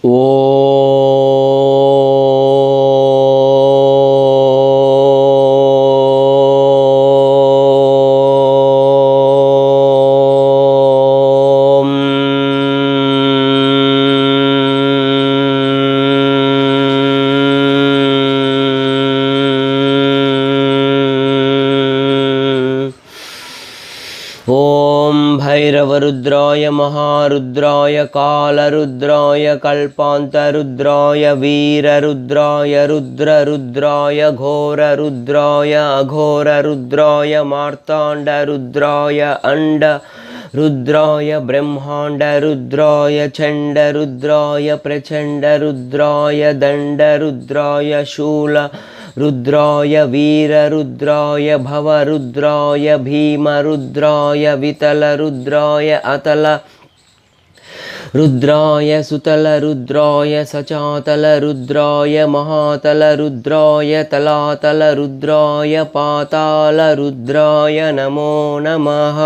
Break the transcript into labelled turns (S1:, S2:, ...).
S1: ओम भैरवरुद्राय महारुद्राय कालरुद्राय कल्पान्तरुद्राय वीररुद्राय रुद्ररुद्राय घोररुद्राय अघोररुद्राय मार्ताण्डरुद्राय अंड रुद्राय ब्रह्माण्डरुद्राय चण्डरुद्राय प्रचण्डरुद्राय दण्डरुद्राय शूल रुद्राय वीररुद्राय भवरुद्राय भीमरुद्राय वितलरुद्राय अतल रुद्राय सुतलरुद्राय सचातलरुद्राय महातलरुद्राय तलातलरुद्राय पातालरुद्राय नमो नमः।